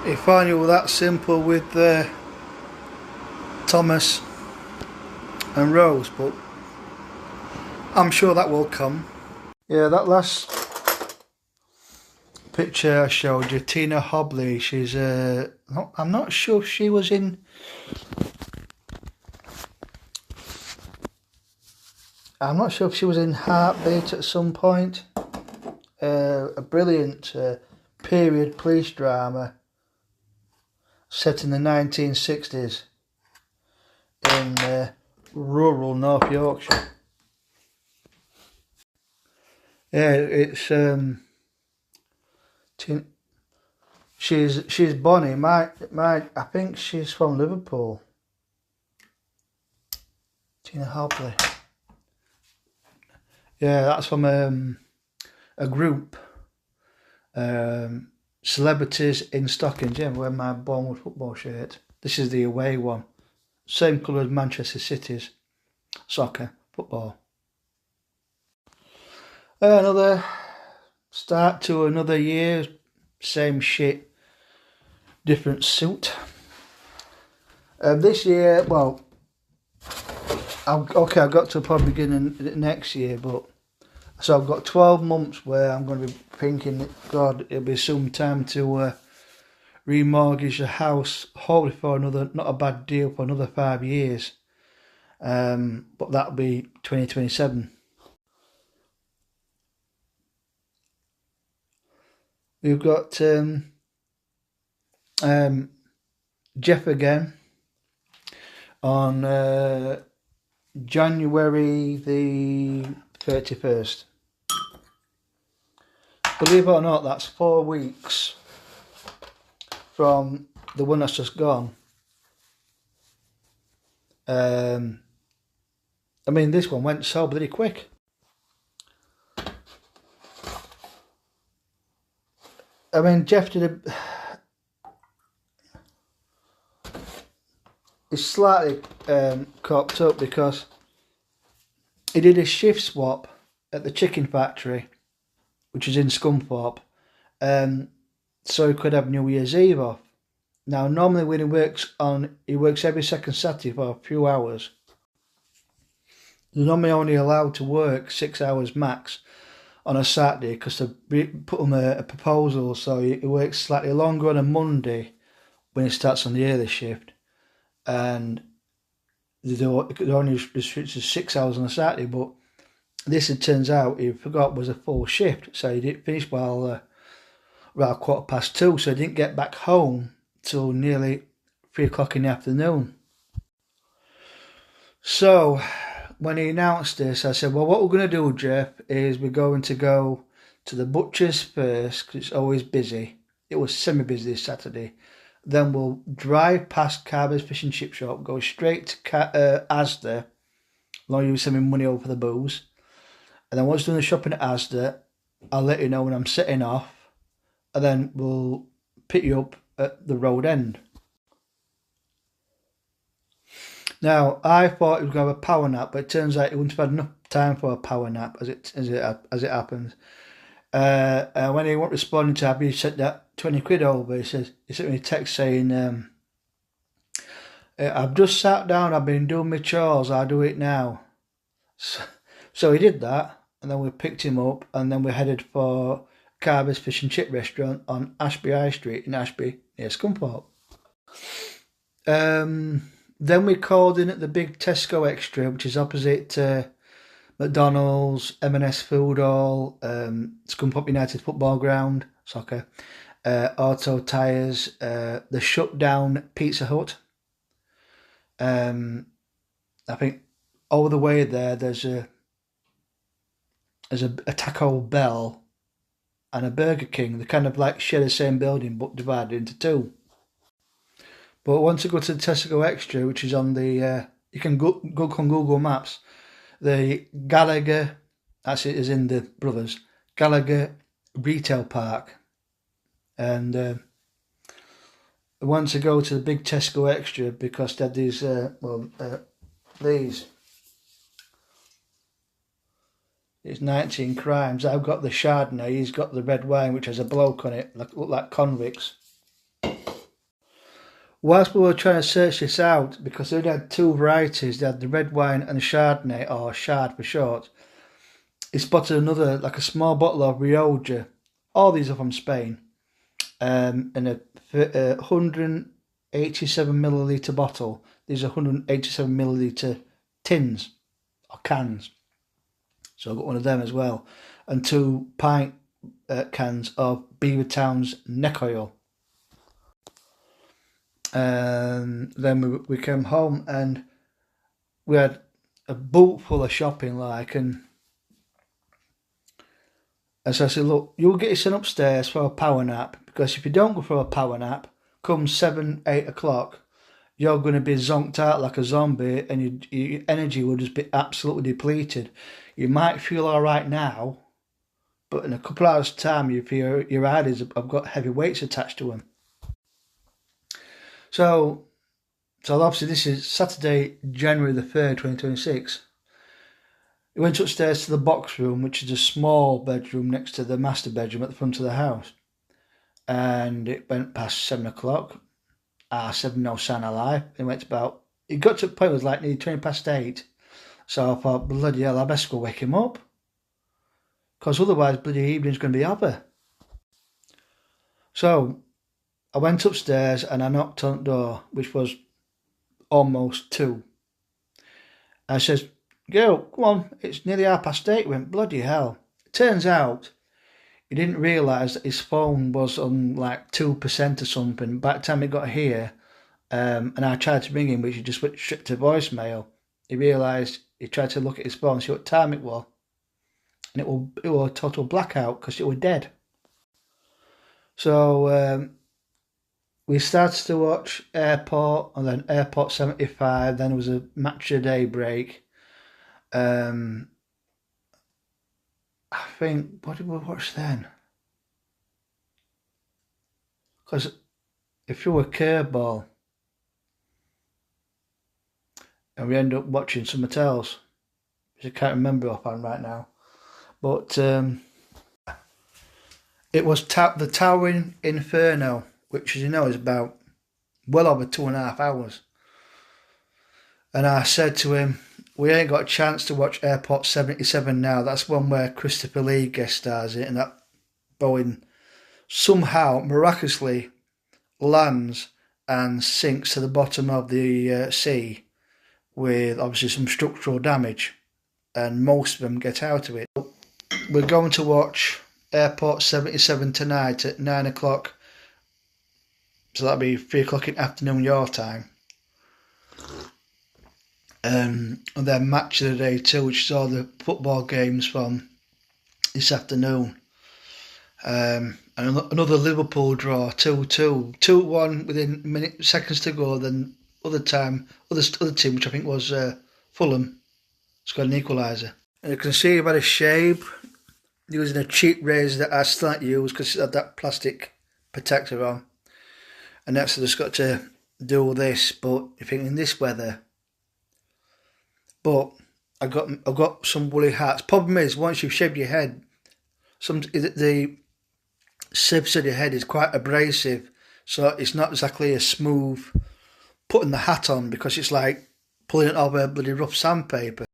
If I knew that simple with Thomas and Rose, but I'm sure that will come. Yeah, that last picture I showed you, Tina Hobley, she's I'm not sure if she was in, I'm not sure if she was in Heartbeat at some point. A brilliant period police drama set in the 1960s in rural North Yorkshire. Yeah, it's she's Bonnie. I think she's from Liverpool. Tina Hobley. Yeah, that's from a group. Celebrities in Stockings. Yeah, wearing my Bournemouth football shirt. This is the away one. Same colour as Manchester City's soccer, football. Another start to another year. Same shit, different suit. This year, well, I've got to probably beginning next year, but so I've got 12 months where I'm going to be thinking, God, it'll be some time to remortgage the house, hopefully for another, not a bad deal, for another 5 years. But that'll be 2027. We've got Jeff again on January the 31st. Believe it or not, that's 4 weeks from the one that's just gone. I mean, this one went so bloody quick. I mean, Jeff did he's slightly cocked up because he did a shift swap at the chicken factory, which is in Scunthorpe, so he could have New Year's Eve off. Now, normally when he works every second Saturday for a few hours. He's normally only allowed to work 6 hours max on a Saturday because they put him a proposal, so he works slightly longer on a Monday when he starts on the early shift, and they only restricted to 6 hours on a Saturday. But this, it turns out, he forgot was a full shift, so he didn't finish around 2:15, so he didn't get back home till nearly 3 o'clock in the afternoon. So when he announced this, I said, well, what we're going to do, Jeff, is we're going to go to the butcher's first, because it's always busy. It was semi-busy this Saturday. Then we'll drive past Carver's Fish and Chip Shop, go straight to Asda, long as you send me money over for the booze. And then once doing the shopping at Asda, I'll let you know when I'm setting off, and then we'll pick you up at the road end. Now, I thought he was going to have a power nap, but it turns out he wouldn't have had enough time for a power nap, as it happens. And when he wasn't responding to have you sent that 20 quid over, he sent me a text saying, I've just sat down, I've been doing my chores, I'll do it now. So he did that, and then we picked him up, and then we headed for Carver's Fish and Chip restaurant on Ashby High Street in Ashby, near Scunthorpe. Then we called in at the big Tesco Extra, which is opposite McDonald's, M&S Food Hall, Scunthorpe United Football Ground, soccer, Auto Tyres, the shut down Pizza Hut. I think over the way there's a Taco Bell and a Burger King. They kind of like share the same building but divided into two. But once you go to the Tesco Extra, which is on the, you can go on Google Maps, the Gallagher, that's it, is in the Brothers, Gallagher Retail Park. And once I go to the big Tesco Extra, because they had these, it's 19 Crimes. I've got the Chardonnay, he's got the red wine, which has a bloke on it, look like convicts. whilst we were trying to search this out, because they only had two varieties, they had the red wine and the Chardonnay, or Chard for short, he spotted another, like a small bottle of Rioja. All these are from Spain. In a 187 milliliter bottle. These are 187 milliliter tins or cans. So I got one of them as well, and 2 pint cans of Beavertown's neck oil. And then we came home and we had a boot full of shopping, and so I said, look, you'll get your son upstairs for a power nap, because if you don't go for a power nap, come 7, 8 o'clock, you're going to be zonked out like a zombie, and your energy will just be absolutely depleted. You might feel all right now, but in a couple of hours' time, you feel your eyelids have got heavy weights attached to them. So obviously this is Saturday, January the 3rd, 2026. He went upstairs to the box room, which is a small bedroom next to the master bedroom at the front of the house. And it went past 7 o'clock. 7, no sign of life. It got to a point where it was like nearly 20 past 8. So I thought, bloody hell, I best go wake him up, because otherwise bloody evening's going to be over. So I went upstairs and I knocked on the door, which was almost 2. I says, "Girl, come on, it's nearly 8:30. Went, bloody hell. It turns out he didn't realise that his phone was on like 2% or something. By the time he got here, and I tried to ring him, which he just went straight to voicemail, he realised, he tried to look at his phone, see what time it was, and it was a total blackout because it was dead. So we started to watch Airport, and then Airport 75, then there was a Match of the Day break. I think, what did we watch then? Because if you were Curveball, and we end up watching something else, which I can't remember offhand right now. But it was the Towering Inferno, which, as you know, is about well over 2.5 hours. And I said to him, we ain't got a chance to watch Airport 77 now. That's one where Christopher Lee guest stars it, and that Boeing somehow miraculously lands and sinks to the bottom of the sea with obviously some structural damage, and most of them get out of it. We're going to watch Airport 77 tonight at 9 o'clock, so that'll be 3 o'clock in the afternoon your time. And then Match of the Day too, which is all the football games from this afternoon. And another Liverpool draw, 2-2, 2-1 within seconds to go. Then other team, which I think was Fulham, scored an equaliser. And you can see I've had a shave using a cheap razor that I still don't use because it had that plastic protector on. And next I just got to do this, but you think in this weather. But I've got some woolly hats. Problem is, once you've shaved your head, the surface of your head is quite abrasive, so it's not exactly a smooth putting the hat on, because it's like pulling it off a bloody rough sandpaper.